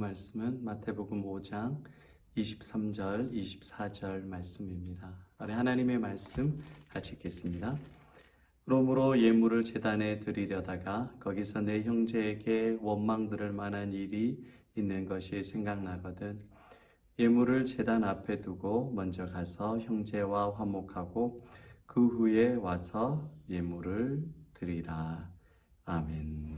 말씀은 마태복음 5장 23절, 24절 말씀입니다. 우리 하나님의 말씀 같이 읽겠습니다. 그러므로 예물을 제단에 드리려다가 거기서 내 형제에게 원망 들을 만한 일이 있는 것이 생각나거든 예물을 제단 앞에 두고 먼저 가서 형제와 화목하고 그 후에 와서 예물을 드리라. 아멘.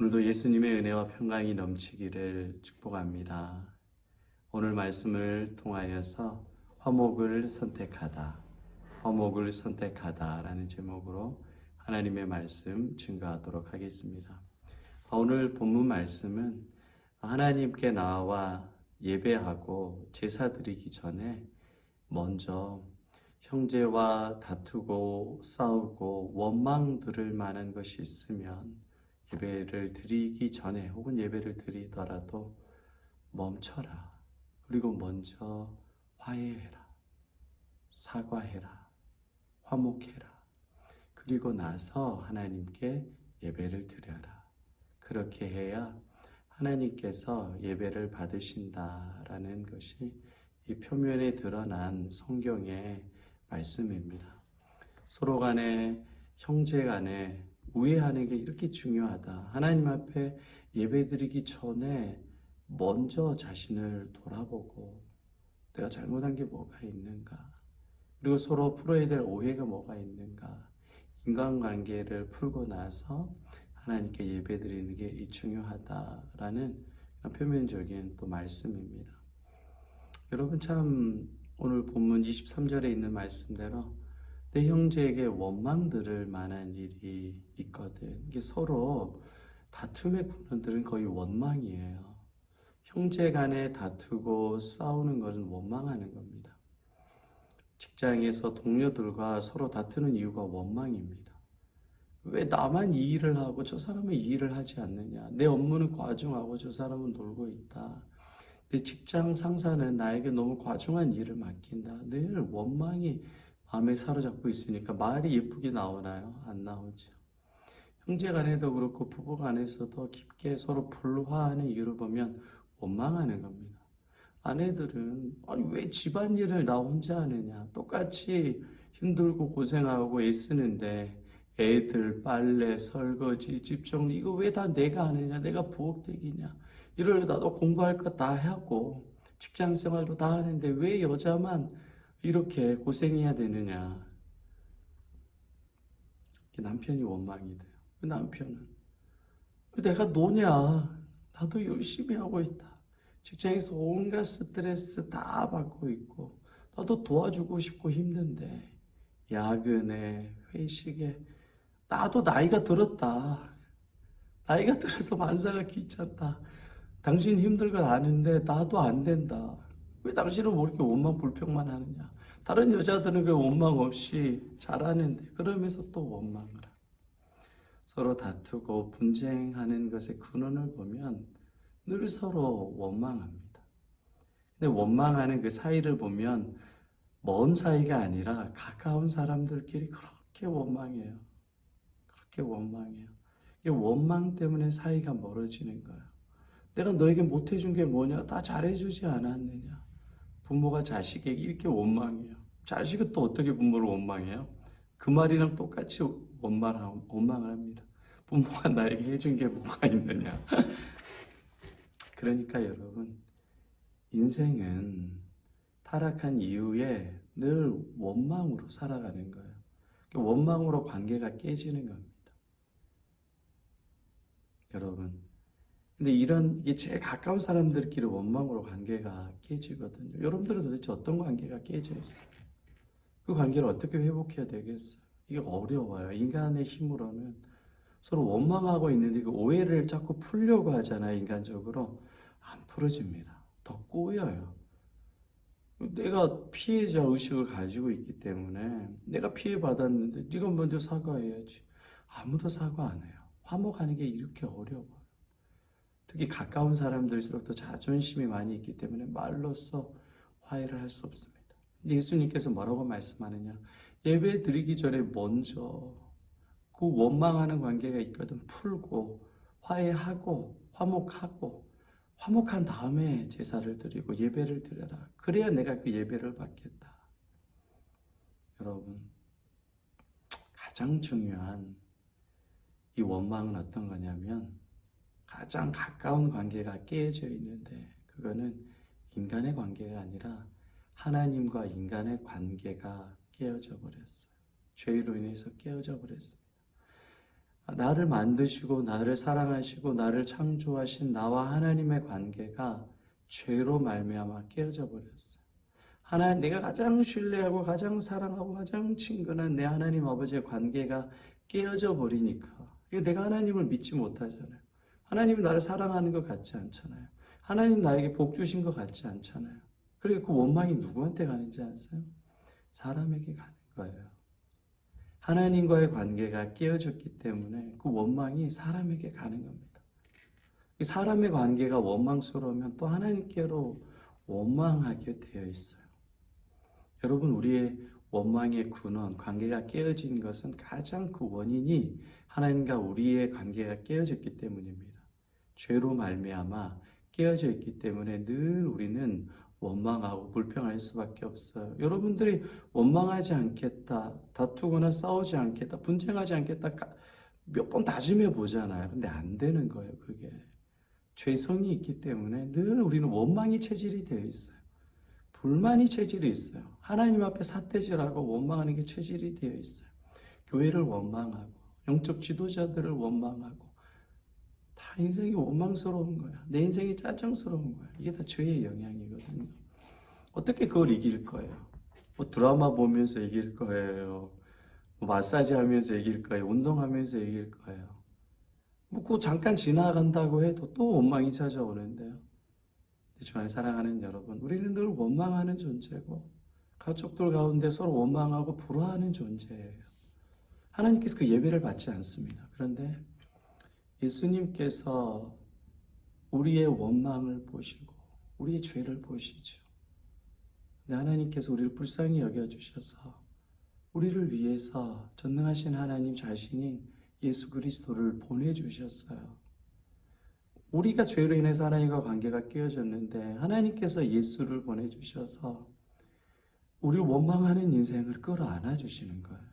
오늘도 예수님의 은혜와 평강이 넘치기를 축복합니다. 오늘 말씀을 통하여서 화목을 선택하다 라는 제목으로 하나님의 말씀 증거하도록 하겠습니다. 오늘 본문 말씀은 하나님께 나와 예배하고 제사 드리기 전에 먼저 형제와 다투고 싸우고 원망 들을 만한 것이 있으면 예배를 드리기 전에 혹은 예배를 드리더라도 멈춰라. 그리고 먼저 화해해라. 사과해라. 화목해라. 그리고 나서 하나님께 예배를 드려라. 그렇게 해야 하나님께서 예배를 받으신다라는 것이 이 표면에 드러난 성경의 말씀입니다. 서로 간에 형제 간에 우애하는 게 이렇게 중요하다. 하나님 앞에 예배드리기 전에 먼저 자신을 돌아보고 내가 잘못한 게 뭐가 있는가, 그리고 서로 풀어야 될 오해가 뭐가 있는가, 인간관계를 풀고 나서 하나님께 예배드리는 게 중요하다라는 표면적인 또 말씀입니다. 여러분 참 오늘 본문 23절에 있는 말씀대로 내 형제에게 원망 들을 만한 일이 있거든. 이게 서로 다툼의 근원들은 거의 원망이에요. 형제 간에 다투고 싸우는 것은 원망하는 겁니다. 직장에서 동료들과 서로 다투는 이유가 원망입니다. 왜 나만 이 일을 하고 저 사람은 이 일을 하지 않느냐. 내 업무는 과중하고 저 사람은 놀고 있다. 내 직장 상사는 나에게 너무 과중한 일을 맡긴다. 늘 원망이 마음에 사로잡고 있으니까 말이 예쁘게 나오나요? 안 나오죠. 형제 간에도 그렇고 부부 간에서도 깊게 서로 불화하는 이유를 보면 원망하는 겁니다. 아내들은 아니 왜 집안일을 나 혼자 하느냐. 똑같이 힘들고 고생하고 애쓰는데 애들 빨래, 설거지, 집 정리 이거 왜 다 내가 하느냐. 내가 부엌대기냐. 이러려다 나도 공부할 거 다 하고 직장 생활도 다 하는데 왜 여자만 이렇게 고생해야 되느냐. 남편이 원망이 돼요. 남편은 내가 노냐. 나도 열심히 하고 있다. 직장에서 온갖 스트레스 다 받고 있고 나도 도와주고 싶고 힘든데 야근에 회식에 나도 나이가 들었다. 나이가 들어서 만사가 귀찮다. 당신 힘들 건 아는데 나도 안 된다. 왜 당신은 뭐 이렇게 원망 불평만 하느냐. 다른 여자들은 그 원망 없이 잘하는데 그러면서 또 원망을 하고 서로 다투고 분쟁하는 것의 근원을 보면 늘 서로 원망합니다. 근데 원망하는 그 사이를 보면 먼 사이가 아니라 가까운 사람들끼리 그렇게 원망해요. 그렇게 원망해요. 이 원망 때문에 사이가 멀어지는 거예요. 내가 너에게 못해준 게 뭐냐? 다 잘해주지 않았느냐? 부모가 자식에게 이렇게 원망해요. 자식은 또 어떻게 부모를 원망해요? 그 말이랑 똑같이 원망을 합니다. 부모가 나에게 해준 게 뭐가 있느냐? 그러니까 여러분, 인생은 타락한 이후에 늘 원망으로 살아가는 거예요. 원망으로 관계가 깨지는 겁니다. 여러분, 근데 이게 제일 가까운 사람들끼리 원망으로 관계가 깨지거든요. 여러분들은 도대체 어떤 관계가 깨져 있어요? 그 관계를 어떻게 회복해야 되겠어요? 이게 어려워요. 인간의 힘으로는 서로 원망하고 있는데 그 오해를 자꾸 풀려고 하잖아요. 인간적으로 안 풀어집니다. 더 꼬여요. 내가 피해자 의식을 가지고 있기 때문에 내가 피해받았는데 네가 먼저 사과해야지. 아무도 사과 안 해요. 화목하는 게 이렇게 어려워요. 특히 가까운 사람들일수록 더 자존심이 많이 있기 때문에 말로써 화해를 할 수 없습니다. 예수님께서 뭐라고 말씀하느냐. 예배 드리기 전에 먼저 그 원망하는 관계가 있거든 풀고 화해하고 화목한 다음에 제사를 드리고 예배를 드려라. 그래야 내가 그 예배를 받겠다. 여러분, 가장 중요한 이 원망은 어떤 거냐면 가장 가까운 관계가 깨어져 있는데 그거는 인간의 관계가 아니라 하나님과 인간의 관계가 깨어져 버렸어요. 죄로 인해서 깨어져 버렸습니다. 나를 만드시고 나를 사랑하시고 나를 창조하신 나와 하나님의 관계가 죄로 말미암아 깨어져 버렸어요. 내가 가장 신뢰하고 가장 사랑하고 가장 친근한 내 하나님 아버지의 관계가 깨어져 버리니까 내가 하나님을 믿지 못하잖아요. 하나님이 나를 사랑하는 것 같지 않잖아요. 하나님 나에게 복 주신 것 같지 않잖아요. 그리고 그 원망이 누구한테 가는지 아세요? 사람에게 가는 거예요. 하나님과의 관계가 깨어졌기 때문에 그 원망이 사람에게 가는 겁니다. 사람의 관계가 원망스러우면 또 하나님께로 원망하게 되어 있어요. 여러분, 우리의 원망의 근원, 관계가 깨어진 것은 가장 그 원인이 하나님과 우리의 관계가 깨어졌기 때문입니다. 죄로 말미암아 깨어져 있기 때문에 늘 우리는 원망하고 불평할 수밖에 없어요. 여러분들이 원망하지 않겠다, 다투거나 싸우지 않겠다, 분쟁하지 않겠다 몇 번 다짐해 보잖아요. 근데 안 되는 거예요, 그게. 죄성이 있기 때문에 늘 우리는 원망이 체질이 되어 있어요. 불만이 체질이 있어요. 하나님 앞에 삿대질하고 원망하는 게 체질이 되어 있어요. 교회를 원망하고 영적 지도자들을 원망하고 다 인생이 원망스러운 거야. 내 인생이 짜증스러운 거야. 이게 다 죄의 영향이거든요. 어떻게 그걸 이길 거예요? 뭐 드라마 보면서 이길 거예요. 뭐 마사지 하면서 이길 거예요. 운동하면서 이길 거예요. 뭐 그거 잠깐 지나간다고 해도 또 원망이 찾아오는데요. 주 안에 사랑하는 여러분, 우리는 늘 원망하는 존재고 가족들 가운데 서로 원망하고 불화하는 존재예요. 하나님께서 그 예배를 받지 않습니다. 그런데 예수님께서 우리의 원망을 보시고 우리의 죄를 보시죠. 하나님께서 우리를 불쌍히 여겨주셔서 우리를 위해서 전능하신 하나님 자신인 예수 그리스도를 보내주셨어요. 우리가 죄로 인해서 하나님과 관계가 깨어졌는데 하나님께서 예수를 보내주셔서 우리를 원망하는 인생을 끌어안아 주시는 거예요.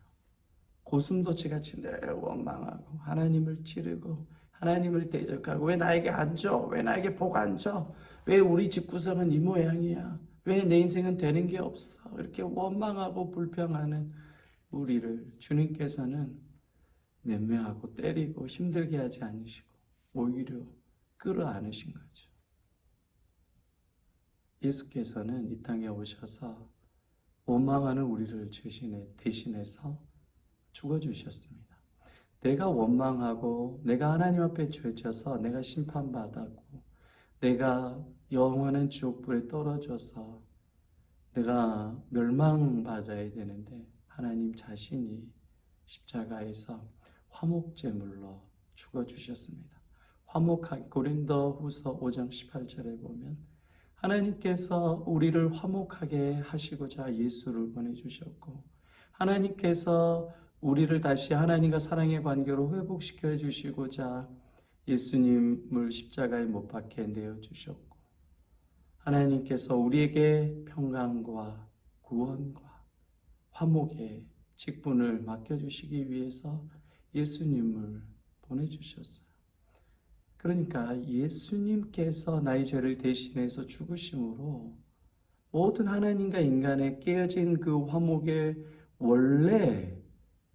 고슴도치같이 늘 원망하고 하나님을 찌르고 하나님을 대적하고 왜 나에게 안 줘? 왜 나에게 복 안 줘? 왜 우리 집구석은 이 모양이야? 왜 내 인생은 되는 게 없어? 이렇게 원망하고 불평하는 우리를 주님께서는 맴매하고 때리고 힘들게 하지 않으시고 오히려 끌어안으신 거죠. 예수께서는 이 땅에 오셔서 원망하는 우리를 대신해서 죽어주셨습니다. 내가 원망하고 내가 하나님 앞에 죄져서 내가 심판받았고 내가 영원한 지옥불에 떨어져서 내가 멸망받아야 되는데 하나님 자신이 십자가에서 화목제물로 죽어주셨습니다. 고린도후서 5장 18절에 보면 하나님께서 우리를 화목하게 하시고자 예수를 보내주셨고 하나님께서 우리를 다시 하나님과 사랑의 관계로 회복시켜 주시고자 예수님을 십자가에 못 박혀 내어주셨고 하나님께서 우리에게 평강과 구원과 화목의 직분을 맡겨주시기 위해서 예수님을 보내주셨어요. 그러니까 예수님께서 나의 죄를 대신해서 죽으심으로 모든 하나님과 인간의 깨어진 그 화목의 원래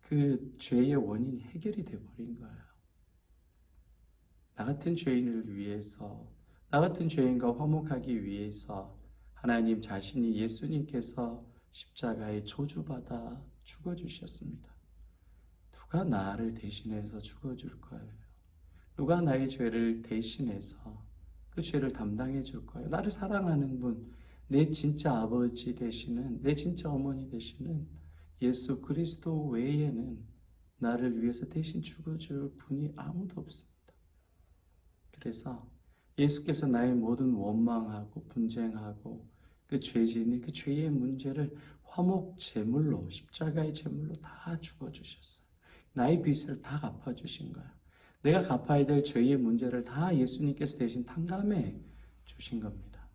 그 죄의 원인이 해결이 되어버린 거예요. 나 같은 죄인을 위해서, 나 같은 죄인과 화목하기 위해서 하나님 자신이 예수님께서 십자가에 저주받아 죽어주셨습니다. 누가 나를 대신해서 죽어줄 거예요? 누가 나의 죄를 대신해서 그 죄를 담당해 줄 거예요? 나를 사랑하는 분, 내 진짜 아버지 되시는, 내 진짜 어머니 되시는 예수 그리스도 외에는 나를 위해서 대신 죽어줄 분이 아무도 없습니다. 그래서 예수께서 나의 모든 원망하고 분쟁하고 그 죄진이 그 죄의 문제를 화목 제물로 십자가의 제물로 다 죽어주셨어요. 나의 빚을 다 갚아주신 거예요. 내가 갚아야 될 죄의 문제를 다 예수님께서 대신 탕감해 주신 겁니다.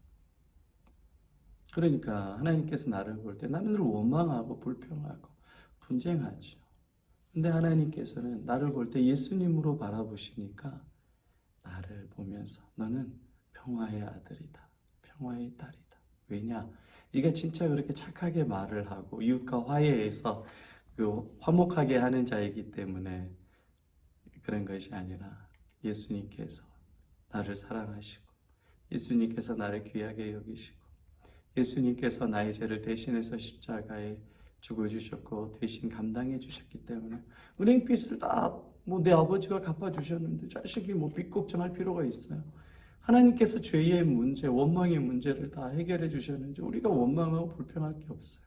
그러니까 하나님께서 나를 볼 때 나는 늘 원망하고 불평하고 분쟁하죠. 근데 하나님께서는 나를 볼 때 예수님으로 바라보시니까 나를 보면서 너는 평화의 아들이다. 평화의 딸이다. 왜냐? 네가 진짜 그렇게 착하게 말을 하고 이웃과 화해해서 화목하게 하는 자이기 때문에 그런 것이 아니라 예수님께서 나를 사랑하시고 예수님께서 나를 귀하게 여기시고 예수님께서 나의 죄를 대신해서 십자가에 죽어주셨고 대신 감당해 주셨기 때문에 은행빚을 다 내 아버지가 갚아주셨는데 자식이 빚 걱정할 필요가 있어요. 하나님께서 죄의 문제, 원망의 문제를 다 해결해 주셨는지 우리가 원망하고 불평할 게 없어요.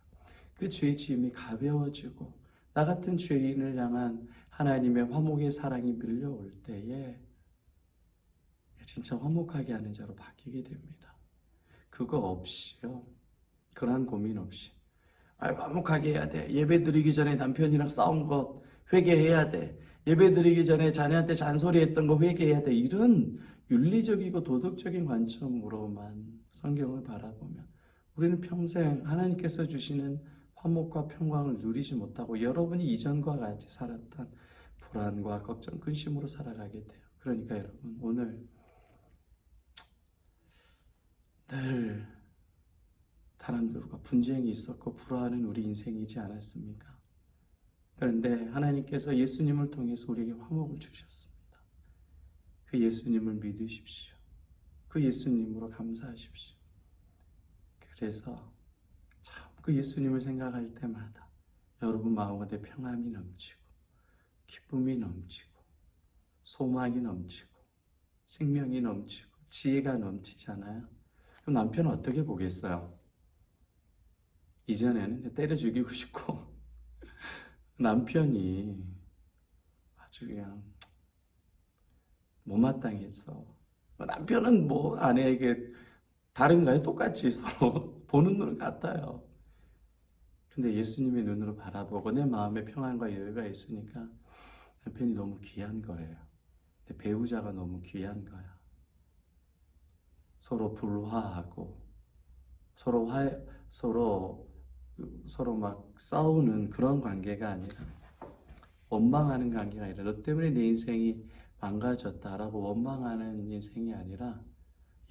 그 죄 짐이 가벼워지고 나 같은 죄인을 향한 하나님의 화목의 사랑이 밀려올 때에 진짜 화목하게 하는 자로 바뀌게 됩니다. 그거 없이요. 그러한 고민 없이 화목하게 해야 돼. 예배 드리기 전에 남편이랑 싸운 것 회개해야 돼. 예배 드리기 전에 자네한테 잔소리했던 거 회개해야 돼. 이런 윤리적이고 도덕적인 관점으로만 성경을 바라보면 우리는 평생 하나님께서 주시는 화목과 평강을 누리지 못하고 여러분이 이전과 같이 살았던 불안과 걱정, 근심으로 살아가게 돼요. 그러니까 여러분 오늘 늘 사람들과 분쟁이 있었고 불화하는 우리 인생이지 않았습니까? 그런데 하나님께서 예수님을 통해서 우리에게 화목을 주셨습니다. 그 예수님을 믿으십시오. 그 예수님으로 감사하십시오. 그래서 참 그 예수님을 생각할 때마다 여러분 마음가운데 평안이 넘치고 기쁨이 넘치고 소망이 넘치고 생명이 넘치고 지혜가 넘치잖아요. 그럼 남편은 어떻게 보겠어요? 이전에는 때려 죽이고 싶고 남편이 아주 그냥 못마땅했어. 남편은 아내에게 다른가요? 똑같이 서로 보는 눈은 같아요. 근데 예수님의 눈으로 바라보고 내 마음에 평안과 여유가 있으니까 남편이 너무 귀한 거예요. 내 배우자가 너무 귀한 거야. 서로 불화하고 서로 막 싸우는 그런 관계가 아니라 원망하는 관계가 아니라 너 때문에 내 인생이 망가졌다라고 원망하는 인생이 아니라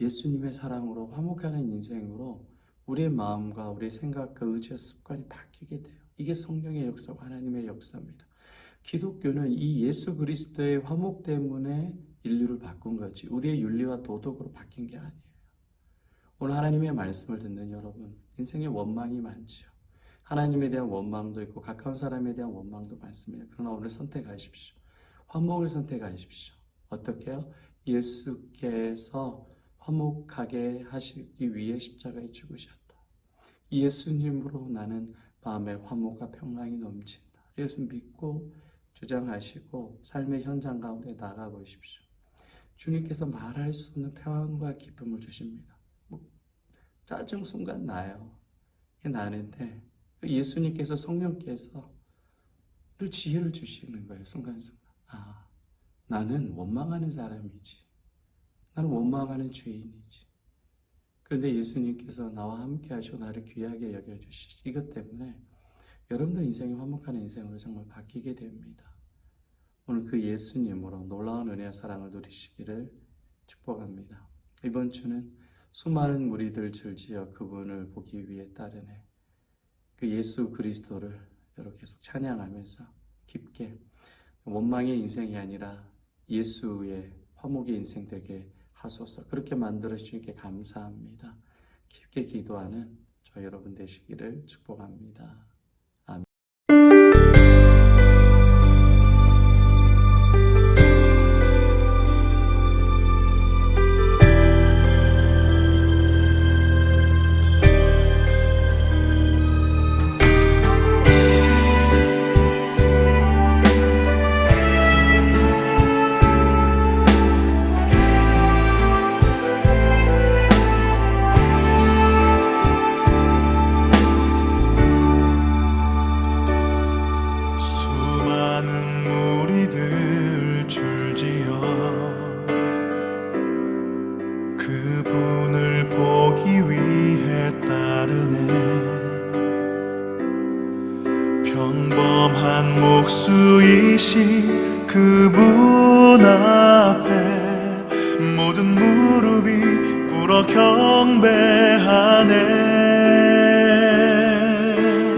예수님의 사랑으로 화목하는 인생으로 우리의 마음과 우리의 생각과 의지와 습관이 바뀌게 돼요. 이게 성령의 역사고 하나님의 역사입니다. 기독교는 이 예수 그리스도의 화목 때문에 인류를 바꾼 거지 우리의 윤리와 도덕으로 바뀐 게 아니에요. 오늘 하나님의 말씀을 듣는 여러분 인생에 원망이 많죠. 하나님에 대한 원망도 있고 가까운 사람에 대한 원망도 많습니다. 그러나 오늘 선택하십시오. 화목을 선택하십시오. 어떻게요? 예수께서 화목하게 하시기 위해 십자가에 죽으셨다. 예수님으로 나는 마음에 화목과 평강이 넘친다. 이것을 믿고 주장하시고 삶의 현장 가운데 나가보십시오. 주님께서 말할 수 없는 평안과 기쁨을 주십니다. 짜증 순간 나요. 이게 나는데 예수님께서 성령께서 늘 지혜를 주시는 거예요. 순간순간. 나는 원망하는 사람이지. 나는 원망하는 죄인이지. 그런데 예수님께서 나와 함께 하시고 나를 귀하게 여겨주시지. 이것 때문에 여러분들 인생이 화목한 인생으로 정말 바뀌게 됩니다. 오늘 그 예수님으로 놀라운 은혜와 사랑을 누리시기를 축복합니다. 이번 주는 수많은 무리들 줄지어 그분을 보기 위해 따르네. 그 예수 그리스도를 여러 계속 찬양하면서 깊게 원망의 인생이 아니라 예수의 화목의 인생 되게 하소서. 그렇게 만들어 주시니까 감사합니다. 깊게 기도하는 저 여러분 되시기를 축복합니다. 구주이신 그분 앞에 모든 무릎이 꿇어 경배하네.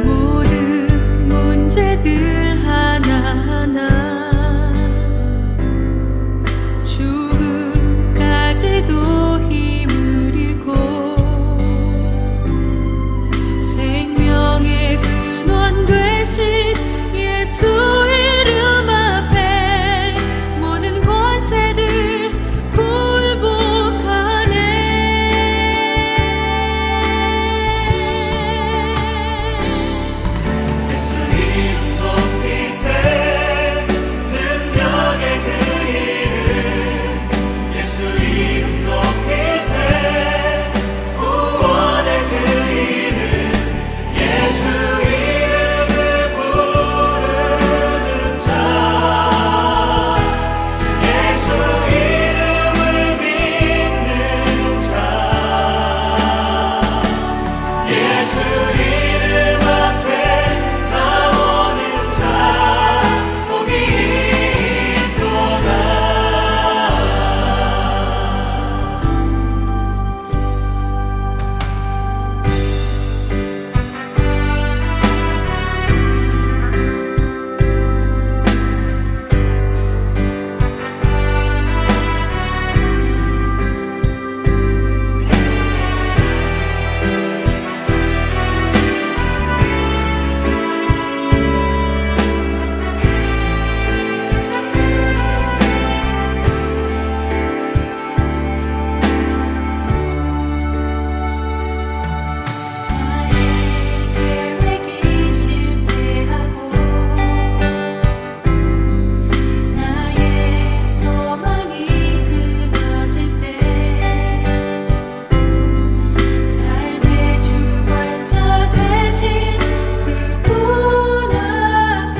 모든 문제들 하나하나 죽음까지도 힘을 잃고 생명의 근원 되신 예수 이름 앞에 모든 권세들 굴복하네. 예수 이름 높이세 능력의 그 이름 예수 이름 높이세 구원의 그 이름 예수 이름을 부르는 자 예수 이름을 믿는 자 예수 이름 앞에 나오는 자 복이 있도다. 나의 계획이 실패하고 나의 소망이 끊어질 때 삶의 주관자 되신 그분 앞에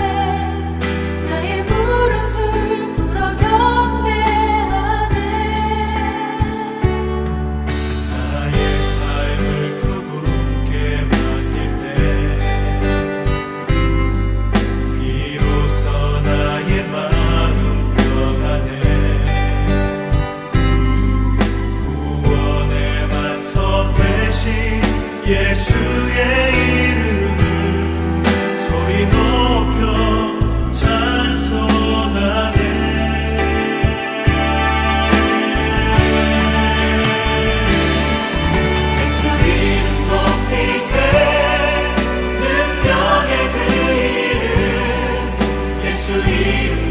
나의 무릎을 꿇어 경배하네. 나의 삶을 그분께 맡길 때 비로소 나의 마음 평안해. 구원의 만석 되신 예수의 이름을 소리 높여 찬송하네. 예수 이름 높이세 능력의 그 이름 예수 이름